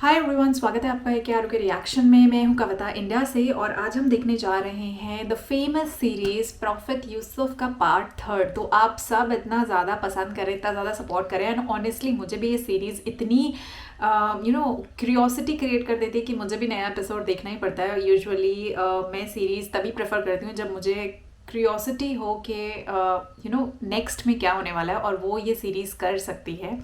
Hi everyone, स्वागत है आपका एक यार के रिएक्शन में। मैं हूं कविता इंडिया से और आज हम देखने जा रहे हैं the famous series profit Yusuf का पार्ट थर्ड। तो आप सब इतना ज़्यादा पसंद करें, इतना ज़्यादा सपोर्ट करें एंड ऑनेस्टली मुझे भी ये सीरीज़ इतनी क्यूरियोसिटी क्रिएट कर देती है कि मुझे भी नया एपिसोड देखना ही पड़ता है। यूजुअली मैं सीरीज़ तभी प्रेफर करती हूँ जब मुझे क्यूरियोसिटी हो कि नेक्स्ट में क्या होने वाला है, और वो ये सीरीज़ कर सकती है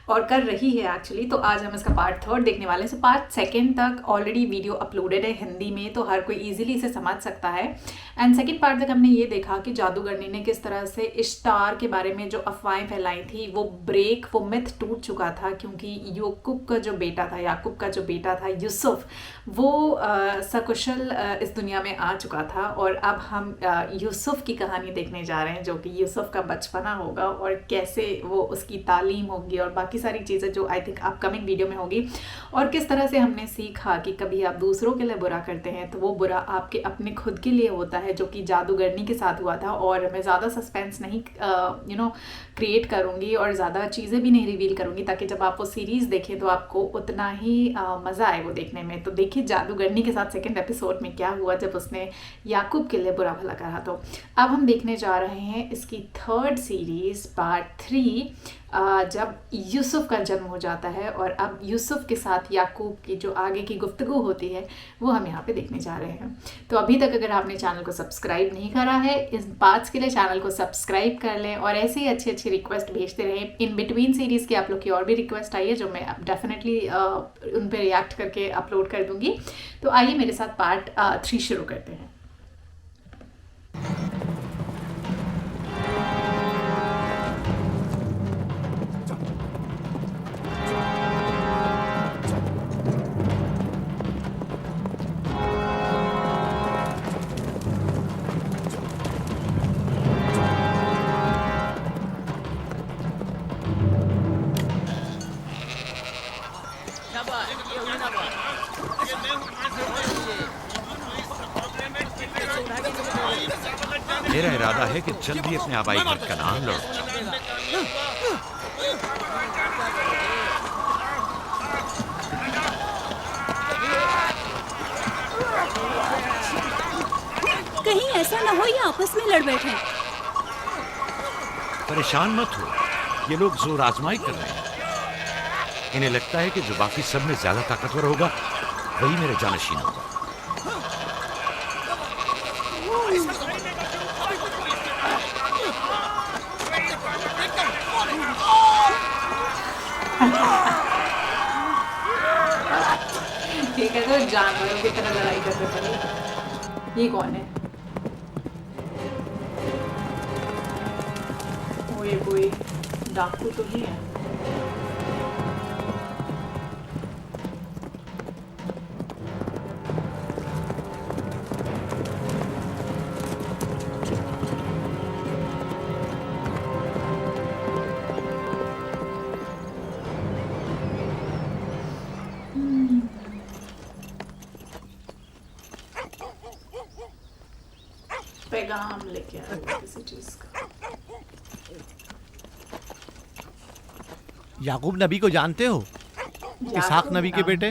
और कर रही है एक्चुअली। तो आज हम इसका पार्ट थर्ड देखने वाले हैं। सो पार्ट सेकंड तक ऑलरेडी वीडियो अपलोडेड है हिंदी में, तो हर कोई इजीली इसे समझ सकता है। एंड सेकंड पार्ट तक हमने ये देखा कि जादूगरनी ने किस तरह से इश्तार के बारे में जो अफवाहें फैलाई थी वो मिथ टूट चुका था, क्योंकि याकूब का जो बेटा था यूसुफ, वो सकुशल इस दुनिया में आ चुका था। और अब हम यूसुफ की कहानी देखने जा रहे हैं, जो कि यूसुफ का बचपना होगा और कैसे वो उसकी तालीम होगी और बाकी सारी चीज़ें जो आई थिंक अपकमिंग वीडियो में होगी। और किस तरह से हमने सीखा कि कभी आप दूसरों के लिए बुरा करते हैं तो वो बुरा आपके अपने खुद के लिए होता है, जो कि जादूगरनी के साथ हुआ था। और मैं ज़्यादा सस्पेंस नहीं क्रिएट करूँगी और ज़्यादा चीज़ें भी नहीं रिवील करूँगी, ताकि जब आप वो सीरीज़ देखें तो आपको उतना ही मज़ा आए वो देखने में। तो देखिए जादूगरनी के साथ सेकेंड एपिसोड में क्या हुआ जब उसने याकूब के लिए बुरा भला कहा। तो अब हम देखने जा रहे हैं इसकी थर्ड सीरीज़ पार्ट 3, जब यूसुफ का जन्म हो जाता है। और अब यूसुफ के साथ याकूब की जो आगे की गुफ्तगू होती है वो हम यहाँ पे देखने जा रहे हैं। तो अभी तक अगर आपने चैनल को सब्सक्राइब नहीं करा है, इस पार्ट्स के लिए चैनल को सब्सक्राइब कर लें और ऐसे ही अच्छी अच्छी रिक्वेस्ट भेजते रहें। इन बिटवीन सीरीज़ की आप लोग की और भी रिक्वेस्ट आई है जो मैं डेफिनेटली उन पर रिएक्ट करके अपलोड कर दूँगी। तो आइए मेरे साथ पार्ट 3 शुरू करते हैं। मेरा इरादा है कि जल्द ही अपने आबाई घर का नाम लौट। कहीं ऐसा ना हो ये आपस में लड़ बैठे। परेशान मत हो, ये लोग जोर आजमाई कर रहे हैं। इन्हें लगता है कि जो बाकी सब में ज्यादा ताकतवर होगा वही मेरे जानशीन होगा। ये कहते हैं जानवरों की तरह लड़ाई करते पड़े। ये कौन है? वो ये कोई डाकू तो नहीं है? पैगाम लेके आया हुआ किसी चीज का। याकूब नबी को जानते हो? इसहाक नबी के बेटे।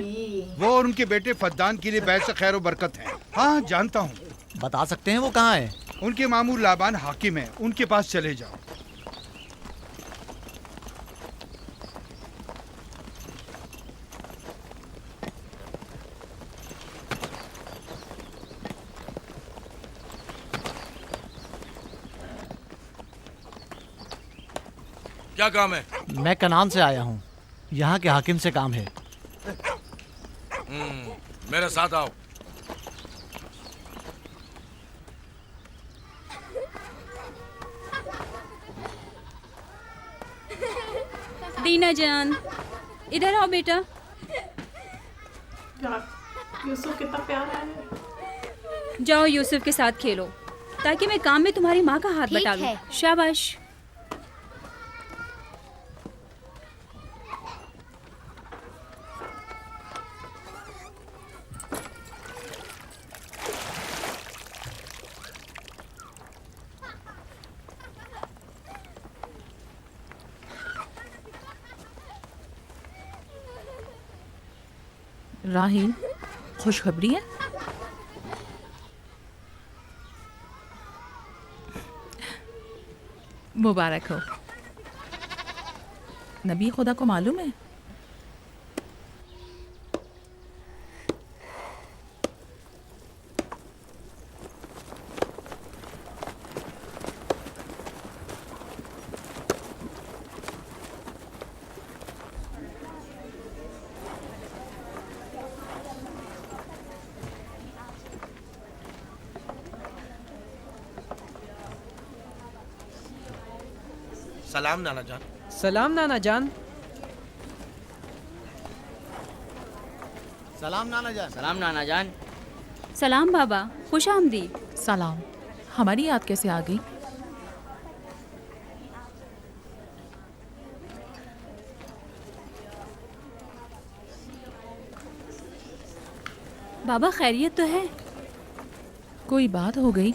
वो और उनके बेटे फद्दान के लिए बैत से खैर बरकत है। हाँ जानता हूँ। बता सकते हैं वो कहाँ है? उनके मामू लाबान हाकिम है, उनके पास चले जाओ। क्या काम है? मैं कनान से आया हूँ, यहाँ के हाकिम से काम है। मेरे साथ आओ। दीना जान, इधर आओ बेटा। यूसुफ कितना प्यारा है। जाओ यूसुफ के साथ खेलो, ताकि मैं काम में तुम्हारी माँ का हाथ बटा लूं। शाबाश। राहील, खुशखबरी है? मुबारक हो। नबी खुदा को मालूम है? सलाम नाना जान। सलाम नाना जान। सलाम नाना जान। सलाम नाना जान। सलाम बाबा, खुश आमदीद। सलाम। हमारी याद कैसे आ गई? बाबा खैरियत तो है? कोई बात हो गई?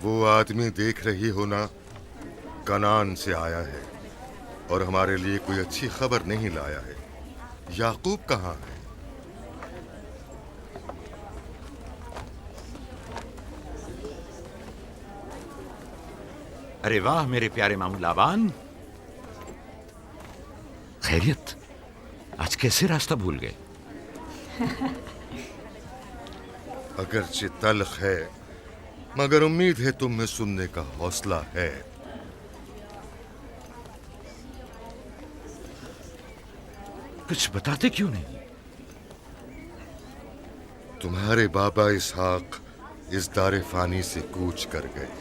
वो आदमी देख रही हो ना, कनान से आया है और हमारे लिए कोई अच्छी खबर नहीं लाया है। याकूब कहाँ है? अरे वाह मेरे प्यारे मामू लाबान, खैरियत? आज कैसे रास्ता भूल गए? अगरचे तल्ख है मगर उम्मीद है तुम में सुनने का हौसला है। कुछ बताते क्यों नहीं? तुम्हारे बाबा इसहाक इस दारे फानी से कूच कर गए।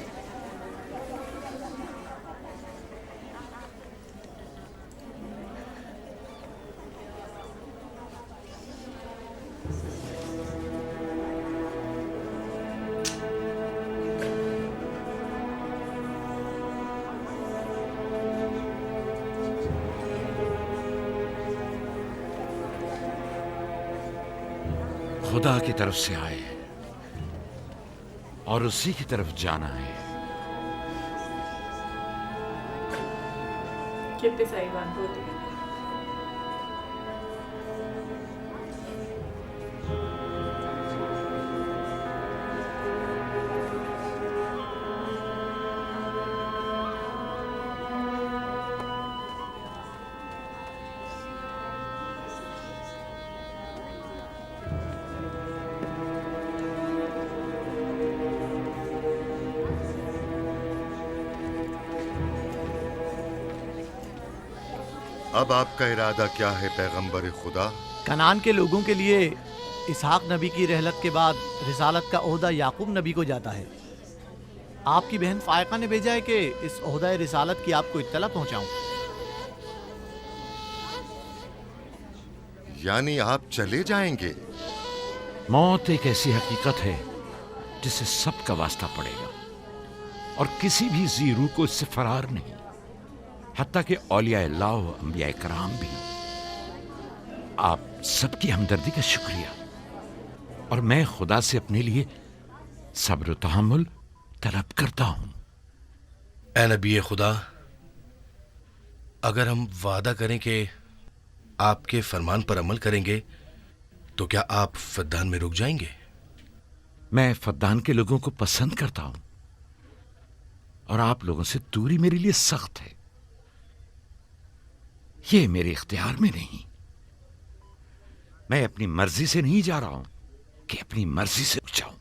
खुदा की तरफ से आए और उसी की तरफ जाना है। कितनी सही बात बोली है। अब आपका इरादा क्या है पैगंबर खुदा? कनान के लोगों के लिए इसहाक नबी की रहलत के बाद रिसालत का ओहदा याकूब नबी को जाता है। आपकी बहन फायका ने भेजा है कि इस ओहदा रिसालत की आपको इत्तला पहुंचाऊं। यानी आप चले जाएंगे? मौत एक ऐसी हकीकत है जिससे सबका वास्ता पड़ेगा और किसी भी जी रूह को इससे फरार नहीं, हत्ता कि औलिया अल्लाह व अंबिया कराम भी। आप सबकी हमदर्दी का शुक्रिया, और मैं खुदा से अपने लिए सब्र तहम्मुल तलब करता हूं। ए नबी खुदा, अगर हम वादा करें कि आपके फरमान पर अमल करेंगे तो क्या आप फद्दान में रुक जाएंगे? मैं फद्दान के लोगों को पसंद करता हूं और आप लोगों से दूरी मेरे लिए सख्त है। ये मेरे इख्तियार में नहीं। मैं अपनी मर्जी से नहीं जा रहा हूं कि अपनी मर्जी से रुक जाऊं।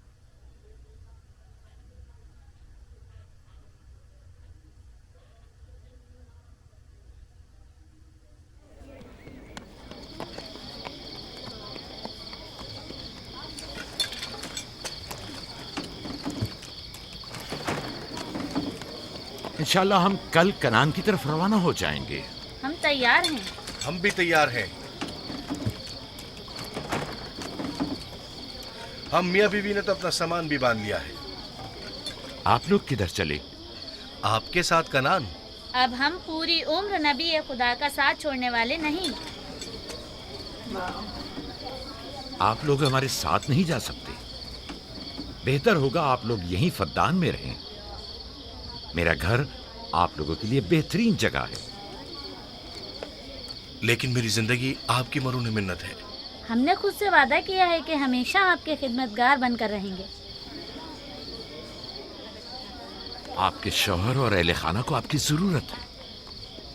इंशाल्लाह हम कल कनान की तरफ रवाना हो जाएंगे। हम तैयार हैं। हम भी तैयार हैं। हम मियाँ बीवी ने तो अपना सामान भी बांध लिया है। आप लोग किधर चले? आपके साथ कनान। अब हम पूरी उम्र नबी खुदा का साथ छोड़ने वाले नहीं। आप लोग हमारे साथ नहीं जा सकते। बेहतर होगा आप लोग यहीं फद्दान में रहें। मेरा घर आप लोगों के लिए बेहतरीन जगह है। लेकिन मेरी जिंदगी आपकी मरून मिन्नत है। हमने खुद से वादा किया है कि हमेशा आपके खिदमतगार बनकर रहेंगे। आपके शौहर और अहले खाना को आपकी जरूरत है।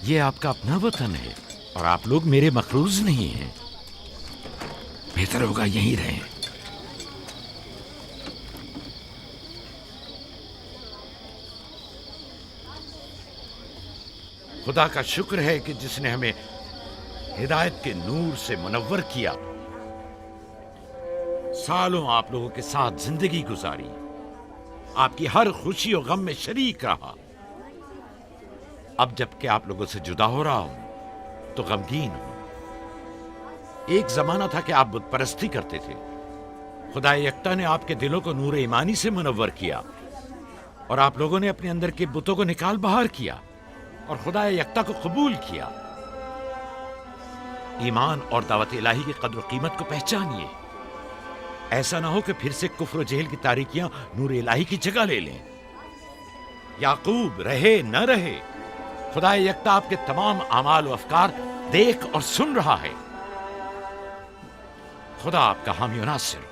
ये आपका अपना वतन है और आप लोग मेरे मखरूज नहीं हैं। बेहतर होगा यहीं रहें। खुदा का शुक्र है कि जिसने हमें हिदायत के नूर से मुनव्वर किया। सालों आप लोगों के साथ जिंदगी गुजारी, आपकी हर खुशी और गम में शरीक रहा। अब जबकि आप लोगों से जुदा हो रहा हूं तो गमगीन हूं। एक जमाना था कि आप बुत परस्ती करते थे। खुदा यकता ने आपके दिलों को नूर ईमानी से मुनव्वर किया और आप लोगों ने अपने अंदर के बुतों को निकाल बाहर किया और खुदा यकता को कबूल किया। ईमान और दावत इलाही की कद्र कीमत को पहचानिए। ऐसा ना हो कि फिर से कुफ्र और जेहल की तारीकियां नूर इलाही की जगह ले लें। याकूब रहे न रहे, खुदा यकता आपके तमाम आमाल और अफकार देख और सुन रहा है। खुदा आपका हामी और नासिर।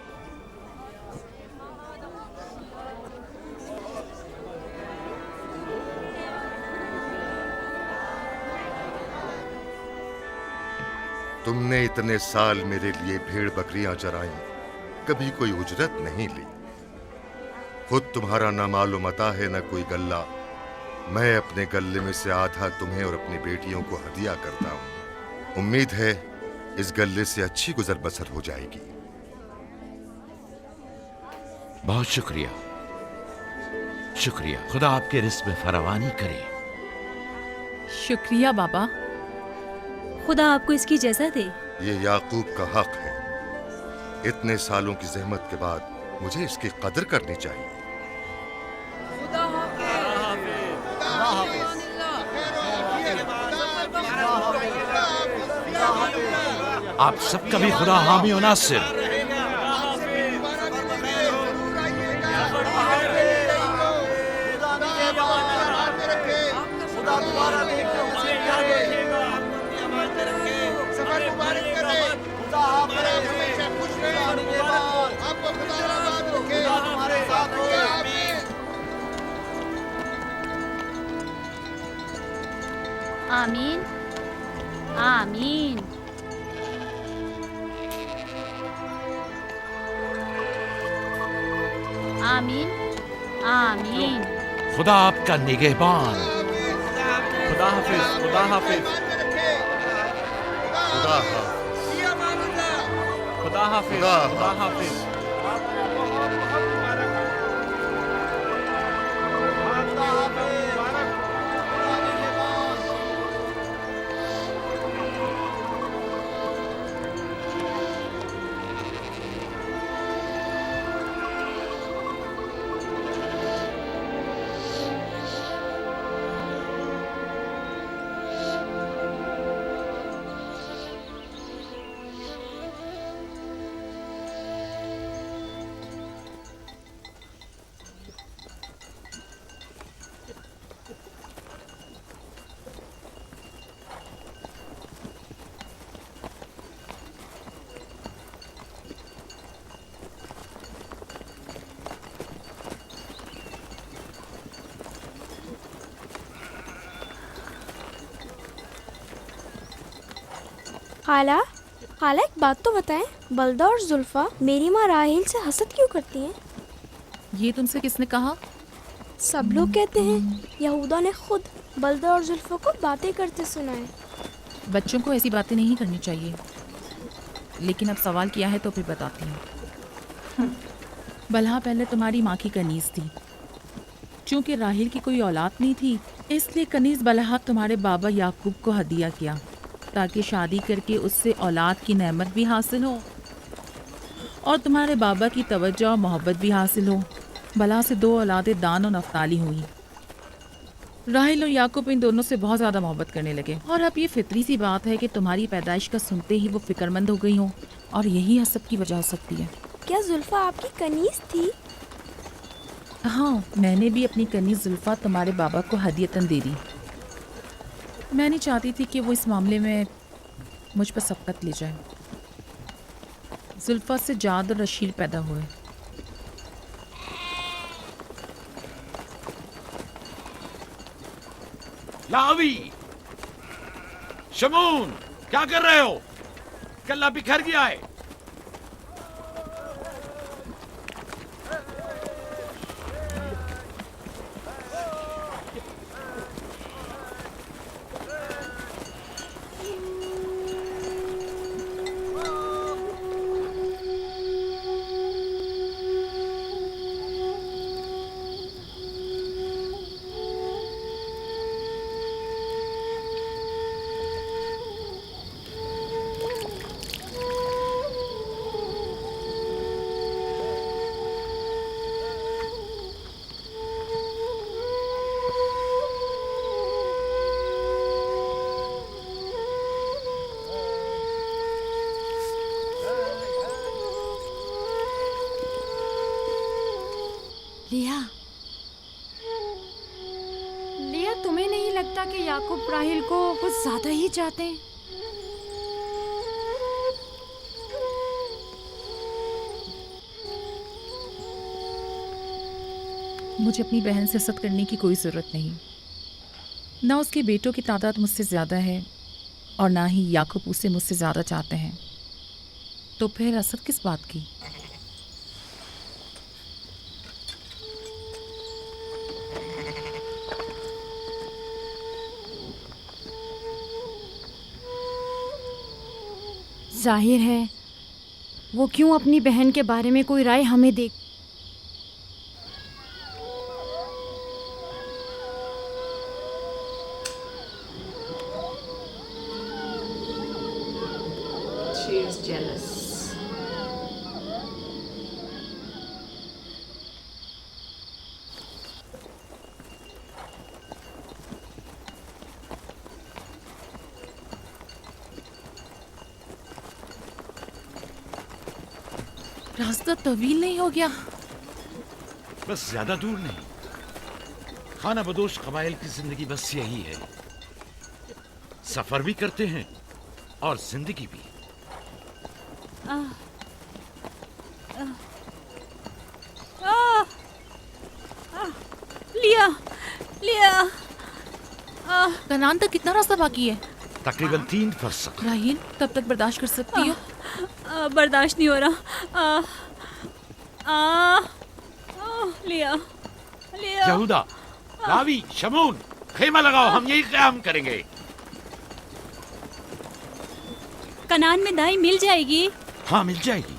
तुमने इतने साल मेरे लिए भेड़ बकरियां चराई, कभी कोई उजरत नहीं ली। खुद तुम्हारा ना मालूम अता है न कोई गल्ला। मैं अपने गल्ले में से आधा तुम्हें और अपनी बेटियों को हदिया करता हूं। उम्मीद है इस गल्ले से अच्छी गुजर बसर हो जाएगी। बहुत शुक्रिया, शुक्रिया। खुदा आपके रिस्क में फरावानी करे। शुक्रिया बाबा। खुदा आपको इसकी जज़ा दे। ये याकूब का हक है। इतने सालों की जहमत के बाद मुझे इसकी कदर करनी चाहिए। आप सबका भी खुदा हामी और नासिर। आमीन आमीन। आमीन आमीन। खुदा आपका निगहबान। खुदा हाफिज, खुदा हाफिज, खुदा हाफिज, खुदा हाफिज, खुदा हाफिज। खाला, खाला एक बात तो बताएं, बलदा और जुल्फा मेरी माँ राहेल से हसद क्यों करती हैं? ये तुमसे किसने कहा? सब लोग कहते हैं। यहूदा ने खुद बलदा और जुल्फा को बातें करते सुना है। बच्चों को ऐसी बातें नहीं करनी चाहिए। लेकिन अब सवाल किया है तो फिर बताती हूँ। बलहा पहले तुम्हारी माँ की कनीज थी। चूँकि राहेल की कोई औलाद नहीं थी, इसलिए कनीज बलहा तुम्हारे बाबा याकूब को हदिया किया ताकि शादी करके उससे औलाद की नेमत भी हासिल हो और तुम्हारे बाबा की तवज्जो और मोहब्बत भी हासिल हो। बलहा से 2 औलादें दान और नफ्ताली हुई। राहेल और याकूब इन दोनों से बहुत ज़्यादा मोहब्बत करने लगे और अब ये फितरी सी बात है कि तुम्हारी पैदाइश का सुनते ही वो फिक्रमंद हो गई हो और यही हसब की वजह हो सकती है। क्या जुल्फा आपकी कनीज थी? हाँ, मैंने भी अपनी कनीज जुल्फा तुम्हारे बाबा को हदियतन दे दी। मैं नहीं चाहती थी कि वो इस मामले में मुझ पर सबकत ले जाए। जुल्फा से जाद और रशील पैदा हुए। लावी, शमून, क्या कर रहे हो? कल्ला बिखर गया है। लिया, लिया, तुम्हें नहीं लगता कि याकूब राहिल को कुछ ज्यादा ही चाहते हैं? मुझे अपनी बहन से हसद करने की कोई ज़रूरत नहीं। ना उसके बेटों की तादाद मुझसे ज़्यादा है और ना ही याकूब उसे मुझसे ज़्यादा चाहते हैं, तो फिर हसद किस बात की? जाहिर है वो क्यों अपनी बहन के बारे में कोई राय हमें दे। She is jealous. रास्ता तवील नहीं हो गया? बस ज्यादा दूर नहीं। खाना बदोश कबाइल की जिंदगी बस यही है, सफर भी करते हैं और जिंदगी भी। लिया, लिया। कनान तक कितना रास्ता बाकी है? तकरीबन 3 फरसख। राहील, तब तक बर्दाश्त कर सकती हो? बर्दाश्त नहीं हो रहा। लिया, लिया। यहूदा, लावी, शमून, खेमा लगाओ, हम यही क़याम करेंगे। कनान में दाई मिल जाएगी? हाँ, मिल जाएगी।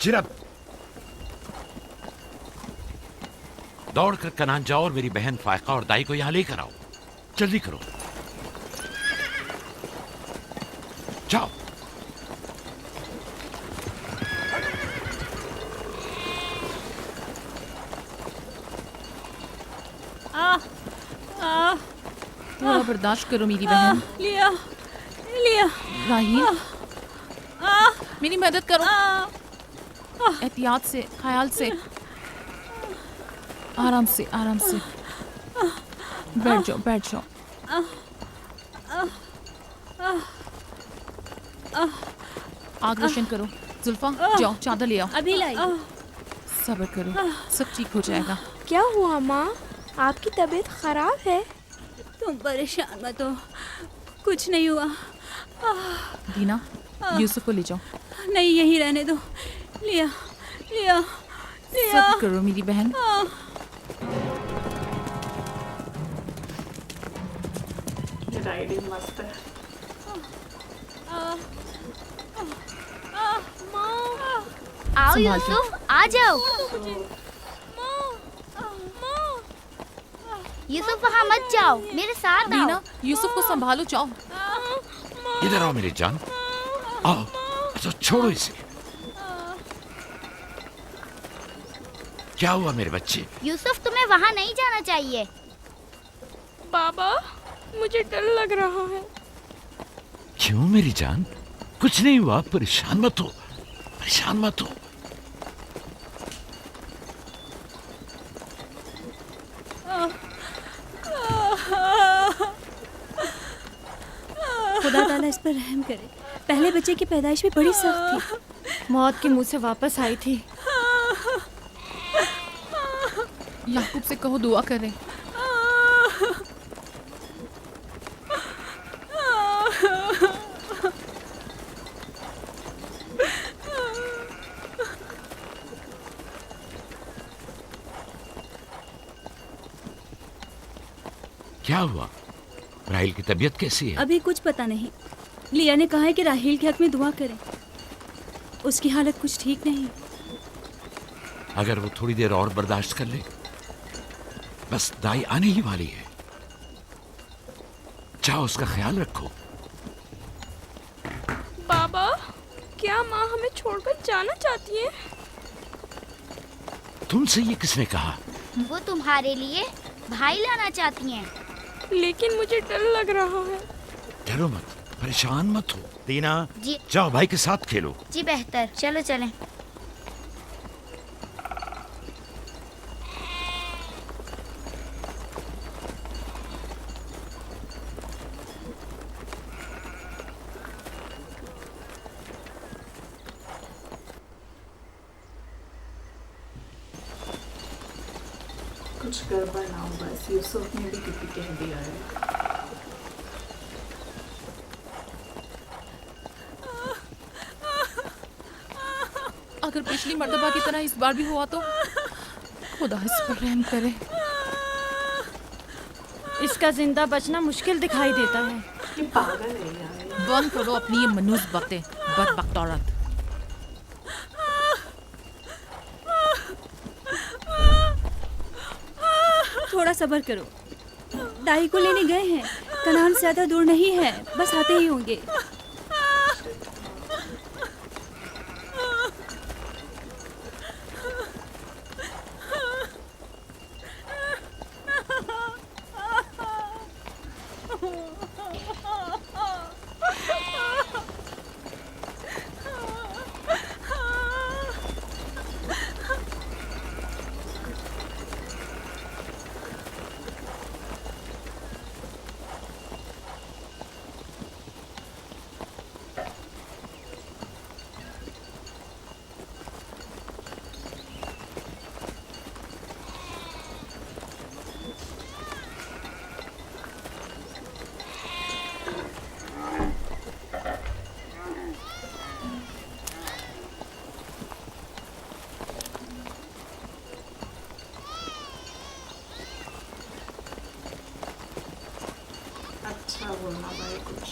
जिरब, दौड़कर कनान जाओ और मेरी बहन फायका और दाई को यहां लेकर आओ। जल्दी करो, जाओ। थोड़ा बर्दाश्त करो मेरी बहन। लिया, लिया। राहील, मेरी मदद करो। एहतियात से, ख्याल से, आराम से, आराम से। बैठ जाओ, बैठ जाओ। आग रोशन करो। जुल्फा, जाओ चादर ले आओ। अभी लाई। सब्र करो, सब ठीक हो जाएगा। क्या हुआ माँ? आपकी तबीयत खराब है? तुम परेशान मत हो, कुछ नहीं हुआ। दीना, यूसुफ को ले जाओ। नहीं, यहीं रहने दो। लिया, लिया, लिया। सब्र करो मेरी बहन। राइडिंग मस्त है। आओ यूसुफ, आ जाओ। यूसुफ वहाँ मत जाओ, मेरे साथ आओ। दीना, यूसुफ को संभालो, जाओ। इधर आओ मेरी जान, आओ। अच्छा, छोड़ो इसे। क्या हुआ मेरे बच्चे? यूसुफ, तुम्हें वहाँ नहीं जाना चाहिए। बाबा, मुझे डर लग रहा है। क्यों मेरी जान? कुछ नहीं हुआ, परेशान मत हो, परेशान मत हो। खुदा ताला इस पर रहम करे। पहले बच्चे की पैदाइश भी बड़ी सख्त थी, मौत के मुंह से वापस आई थी। याकूब से कहो दुआ करें। क्या हुआ? राहिल की तबीयत कैसी है? अभी कुछ पता नहीं। लिया ने कहा है कि राहिल के हक में दुआ करें। उसकी हालत कुछ ठीक नहीं। अगर वो थोड़ी देर और बर्दाश्त कर ले, बस दाई आने ही वाली है। जाओ उसका ख्याल रखो। बाबा, क्या माँ हमें छोड़कर जाना चाहती है? तुमसे ये किसने कहा? वो तुम्हारे लिए भाई लाना चाहती हैं। लेकिन मुझे डर लग रहा है। डरो मत, परेशान मत हो। दीना, जी जाओ भाई के साथ खेलो। जी बेहतर, चलो चलें। कुछ गड़बड़ ना हो बस। यूसुफ ने भी किसी कह दिया है। अगर पिछली मर्तबा की तरह इस बार भी हुआ तो खुदा इस पर रहम करे। इसका जिंदा बचना मुश्किल दिखाई देता है। ये पागल है यार। बंद करो अपनी ये मनूस बातें, बदबख्त औरत। थोड़ा सब्र करो। दाई को लेने गए हैं। कनान ज्यादा दूर नहीं है, बस आते ही होंगे। अच्छा बोलना भाई कुछ।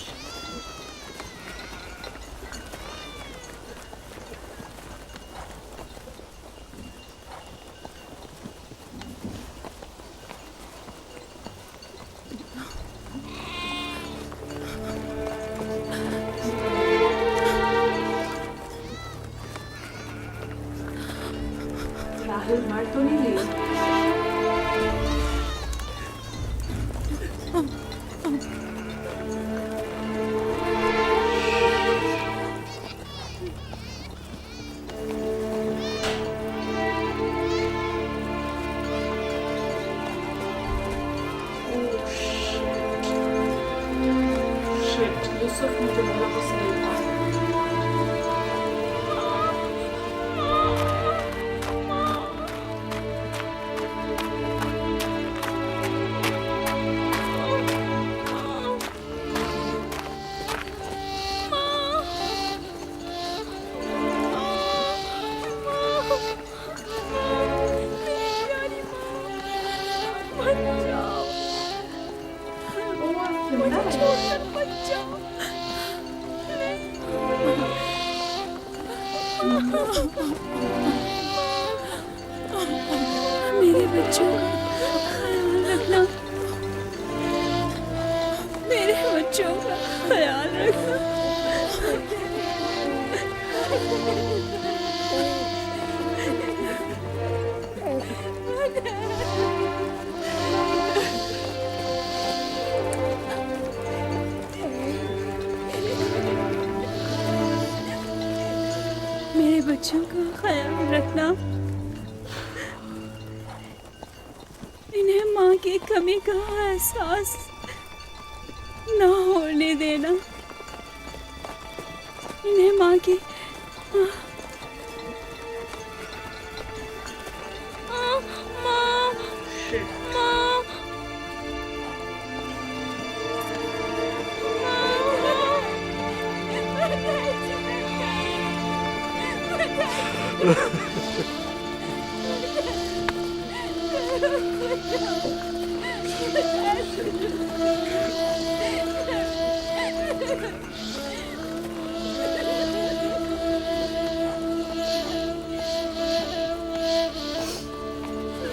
राहुल मर तो नहीं गई? यूसुफ मुझे बोला वो सही था। मेरे बच्चों का ख्याल रखना। मेरे बच्चों का ख्याल रखना। मेरे बच्चों का ख्याल रखना। इन्हें माँ की कमी का एहसास ना होने देना। इन्हें माँ की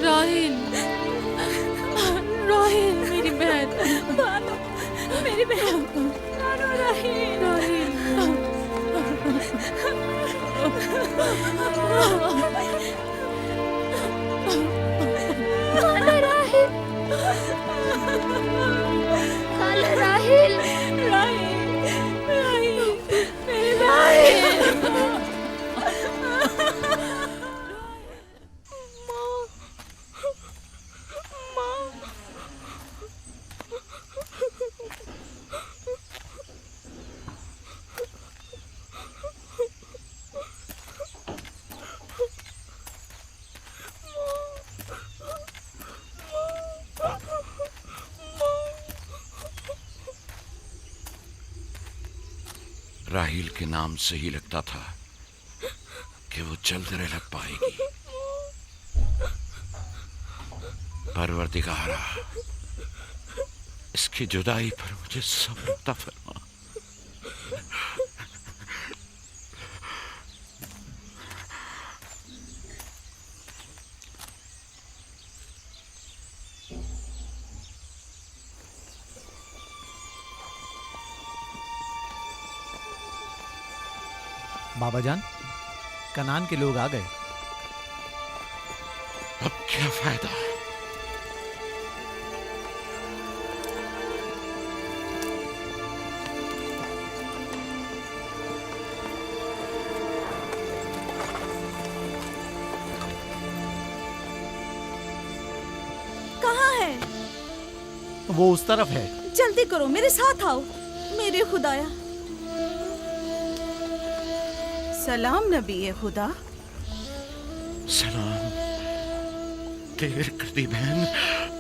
राहिल, राहिल मेरी बहन, बानो, मेरी बहन, बानो, राहिल, खाला राहिल, मेरी बहन। राहील के नाम से ही लगता था कि वो जल्द लग पाएगी। परवरदिगारा, इसकी जुदाई पर मुझे सब्र अता फरमा। बाबा जान, कनान के लोग आ गए। अब क्या फायदा? कहाँ है? वो उस तरफ है। जल्दी करो, मेरे साथ आओ। मेरे खुदाया। सलाम नबी खुदा। सलाम। देर कर दी बहन,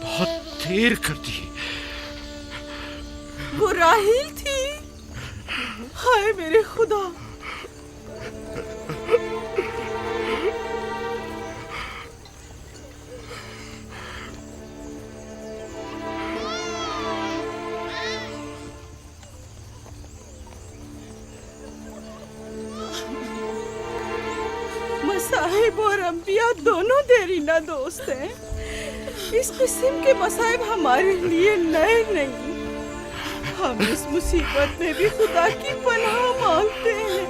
बहुत देर कर दी। वो राहिल थी। हाय मेरे खुदा। मसाहिब और अंबिया दोनों देरीना दोस्त हैं। इस किस्म के मसाइब हमारे लिए नए नहीं। हम इस मुसीबत में भी खुदा की पनाह मांगते हैं।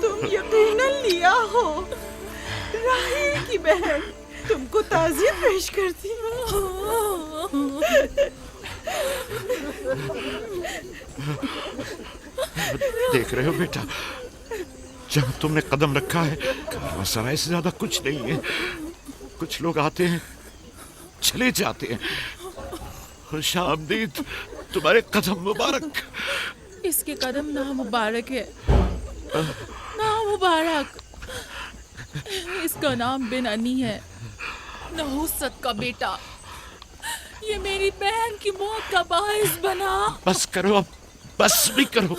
तुम यकीनन लिया हो। राहिल की बहन तुमको ताज़ियत पेश करती देख रहे हो बेटा, जहाँ तुमने कदम रखा है कारवांसराय से ज्यादा कुछ नहीं है। कुछ लोग आते हैं, चले जाते हैं। खुशामदीद तुम्हारे कदम मुबारक। इसके कदम ना मुबारक है, ना मुबारक। इसका नाम बिन अनी है, नहुसत का बेटा। ये मेरी बहन की मौत का बाइस बना। बस करो अब, बस भी करो।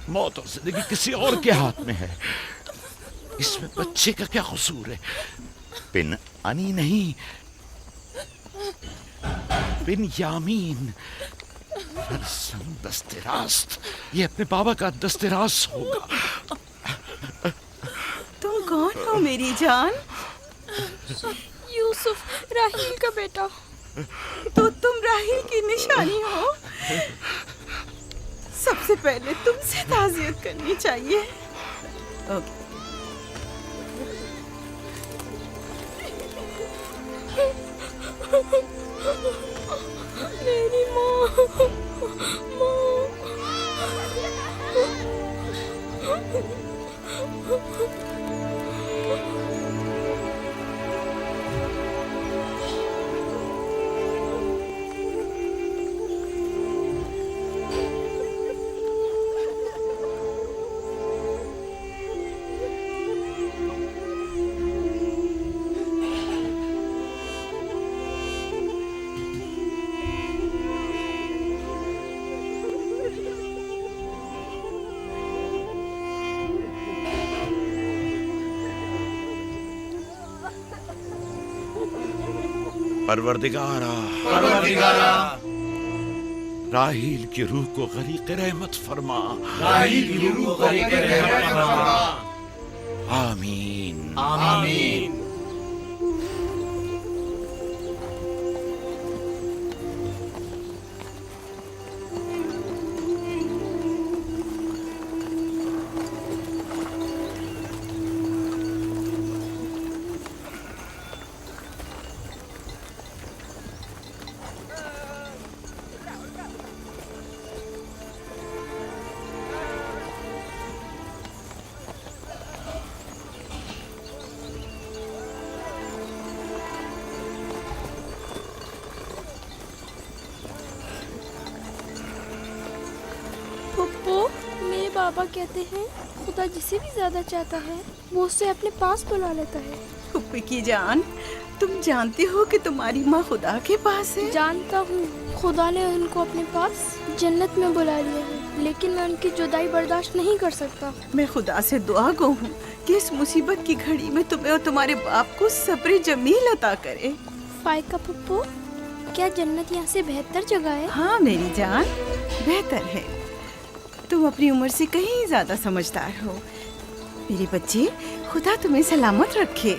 मौत और जिंदगी किसी और के हाथ में है। इसमें बच्चे का क्या कसूर है? बिन अनी नहीं, बिन यामीन। दस्तेरास्त, ये अपने बाबा का दस्तेरास्त होगा। तुम कौन हो मेरी जान? यूसुफ, राहील का बेटा। तो तुम राहील की निशानी हो। सबसे पहले तुमसे ताज़ियत करनी चाहिए। ओके। मेरी माँ, परवरदिगारा राहील की रूह को गरीक़ रहमत फरमा। आमीन आमीन। मेरे पापा कहते हैं खुदा जिसे भी ज्यादा चाहता है वो उसे अपने पास बुला लेता है। पुप्पी की जान, तुम जानती हो कि तुम्हारी माँ खुदा के पास है? जानता हूँ, खुदा ने उनको अपने पास जन्नत में बुला लिया है, लेकिन मैं उनकी जुदाई बर्दाश्त नहीं कर सकता। मैं खुदा से दुआ गो हूँ कि इस मुसीबत की घड़ी में तुम्हें और तुम्हारे बाप को सब्र जमील अता करे। फाइका पप्पू, क्या जन्नत यहाँ से बेहतर जगह है? हाँ मेरी जान, बेहतर है। तुम अपनी उम्र से कहीं ज्यादा समझदार हो। मेरे बच्चे, खुदा तुम्हें सलामत रखे,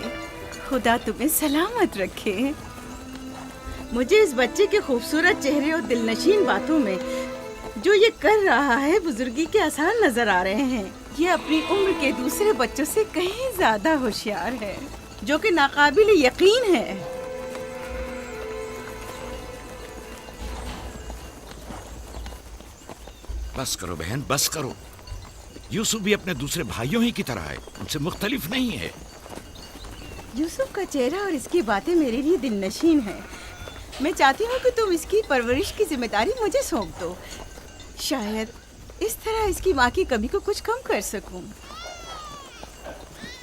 खुदा तुम्हें सलामत रखे। मुझे इस बच्चे के खूबसूरत चेहरे और दिलनशीन बातों में जो ये कर रहा है बुजुर्गी के आसार नजर आ रहे हैं। ये अपनी उम्र के दूसरे बच्चों से कहीं ज्यादा होशियार है, जो कि नाकाबिल यकीन है। बस करो बहन, बस करो। यूसुफ भी अपने दूसरे भाइयों ही की तरह है, उनसे मुख्तलिफ नहीं है। यूसुफ का चेहरा और इसकी बातें मेरे लिए दिलनशीन है। मैं चाहती हूँ कि तुम इसकी परवरिश की जिम्मेदारी मुझे सौंप दो। शायद इस तरह इसकी माँ की कमी को कुछ कम कर सकूं।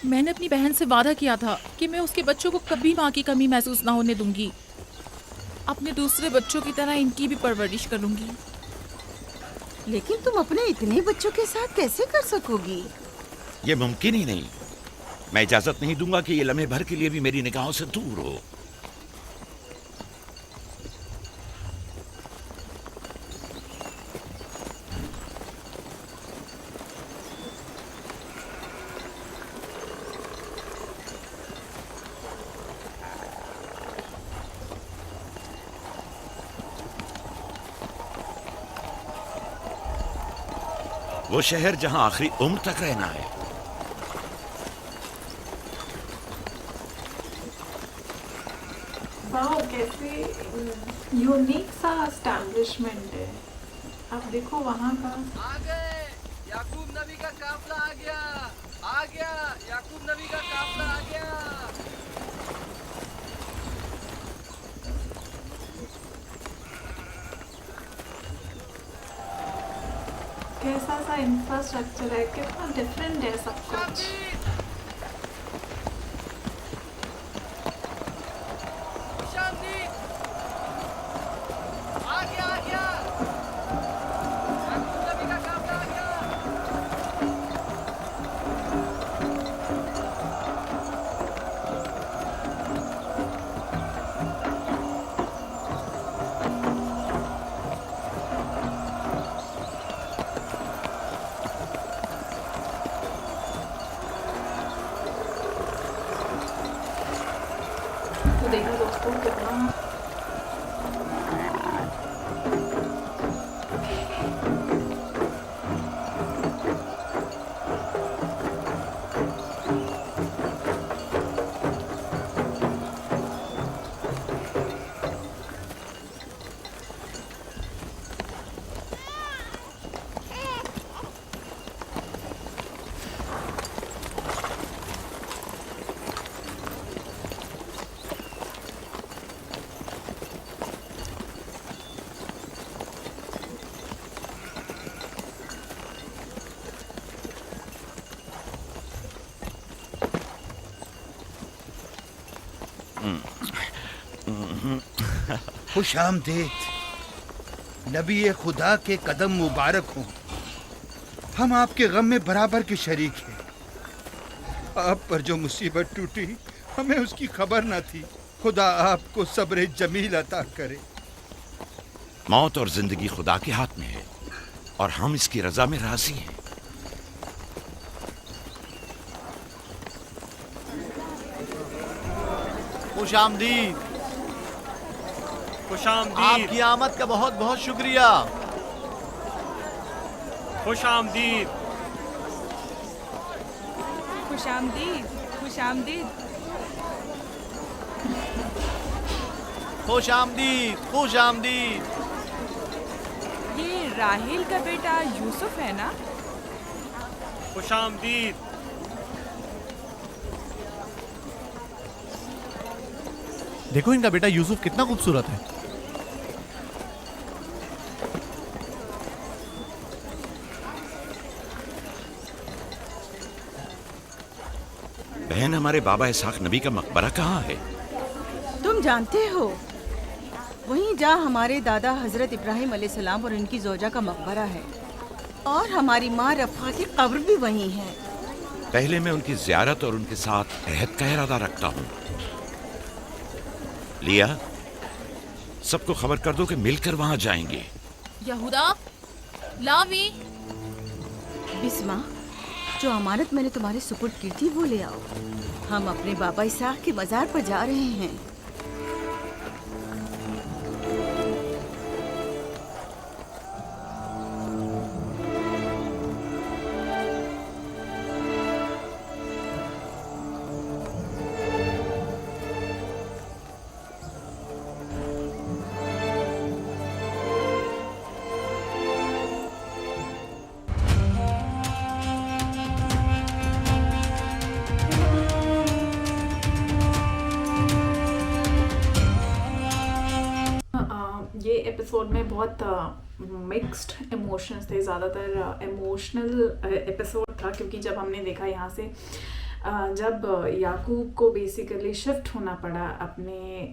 मैंने अपनी बहन से वादा किया था कि मैं उसके बच्चों को कभी माँ की कमी महसूस ना होने दूंगी। अपने दूसरे बच्चों की तरह इनकी भी परवरिश करूंगी। लेकिन तुम अपने इतने बच्चों के साथ कैसे कर सकोगी? ये मुमकिन ही नहीं। मैं इजाजत नहीं दूंगा कि ये लम्हे भर के लिए भी मेरी निगाहों से दूर हो। वो शहर जहां आखिरी उम्र तक रहना है। वाओ, कैसे यूनिक सा एस्टैब्लिशमेंट है। आप देखो वहाँ का। आ गए, याकूब नबी का काफला आ गया, आ गया, याकूब नबी का काफला आ गया। कैसा सा इंफ्रास्ट्रक्चर है, कितना डिफरेंट है सब कुछ। आ गया, आ गया, याकूब नबी का काफला आ गया। तो देखो दोस्तों कितना खुश आमदीद, नबी खुदा के कदम मुबारक हों। हम आपके गम में बराबर के शरीक हैं। आप पर जो मुसीबत टूटी हमें उसकी खबर न थी। खुदा आपको सब्र जमील अता करे। मौत और जिंदगी खुदा के हाथ में है और हम इसकी रजा में राजी हैं। खुशामदीद। खुशामदीद। आपकी आमद का बहुत बहुत शुक्रिया। खुशामदीद। खुशामदीद, खुशामदीद। खुशामदीद, खुशामदीद। ये राहेल का बेटा यूसुफ है ना? खुशामदीद। देखो इनका बेटा यूसुफ कितना खूबसूरत है। बहन, हमारे बाबा इसहाक नबी का मकबरा कहाँ है? तुम जानते हो, वहीं जहाँ हमारे दादा हजरत इब्राहिम अलैहिस्सलाम और इनकी जोजा का मकबरा है, और हमारी माँ रफ़ा की कब्र भी वहीं है। पहले मैं उनकी ज़ियारत और उनके साथ अहद का इरादा रखता हूँ। लिया, सबको खबर कर दो कि मिलकर वहां जाएंगे। यहूदा, लावी। बिस्मा, जो अमानत मैंने तुम्हारे सुपुर्द की थी वो ले आओ। हम अपने बाबा इसहाक के मज़ार पर जा रहे हैं। ये एपिसोड में बहुत मिक्स्ड इमोशंस थे, ज़्यादातर इमोशनल एपिसोड था, क्योंकि जब हमने देखा यहाँ से जब याकूब को बेसिकली शिफ्ट होना पड़ा अपने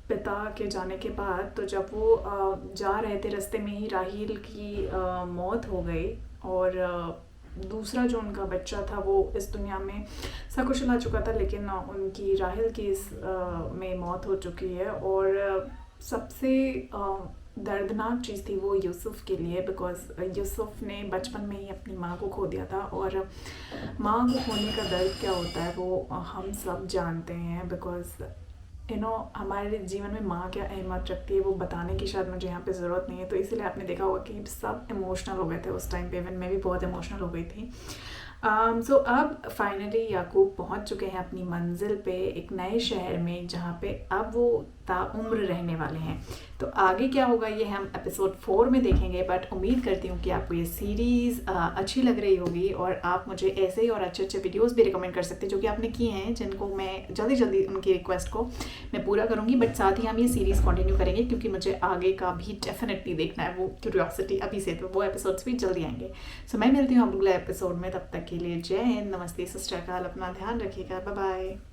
पिता के जाने के बाद, तो जब वो जा रहे थे रास्ते में ही राहील की मौत हो गई, और दूसरा जो उनका बच्चा था वो इस दुनिया में सकुशल आ चुका था, लेकिन उनकी राहील की इस में मौत हो चुकी है। और सबसे दर्दनाक चीज़ थी वो यूसुफ के लिए, बिकॉज़ यूसुफ ने बचपन में ही अपनी माँ को खो दिया था, और माँ को खोने का दर्द क्या होता है वो हम सब जानते हैं। बिकॉज़ हमारे जीवन में माँ क्या अहमियत रखती है वो बताने की शायद मुझे यहाँ पे ज़रूरत नहीं है। तो इसीलिए आपने देखा होगा कि सब इमोशनल हो गए थे उस टाइम पे, इवन मैं भी बहुत इमोशनल हो गई थी। सो अब फाइनली याकूब पहुँच चुके हैं अपनी मंजिल पे, एक नए शहर में, जहाँ पे अब वो ताउम्र रहने वाले हैं। तो आगे क्या होगा ये हम एपिसोड 4 में देखेंगे, बट उम्मीद करती हूँ कि आपको ये सीरीज़ अच्छी लग रही होगी, और आप मुझे ऐसे ही और अच्छे अच्छे वीडियोस भी रिकमेंड कर सकते हैं जो कि आपने किए हैं, जिनको मैं जल्दी जल्दी उनकी रिक्वेस्ट को मैं पूरा करूँगी। बट साथ ही हम ये सीरीज़ कंटिन्यू करेंगे, क्योंकि मुझे आगे का भी डेफिनेटली देखना है, वो क्यूरियोसिटी अभी से, तो वो एपिसोड्स भी जल्दी आएंगे। सो मैं मिलती हूँ अगले एपिसोड में, तब तक के लिए जय हिंद, नमस्ते, सत श्री अकाल, अपना ध्यान रखिएगा, बाय बाय।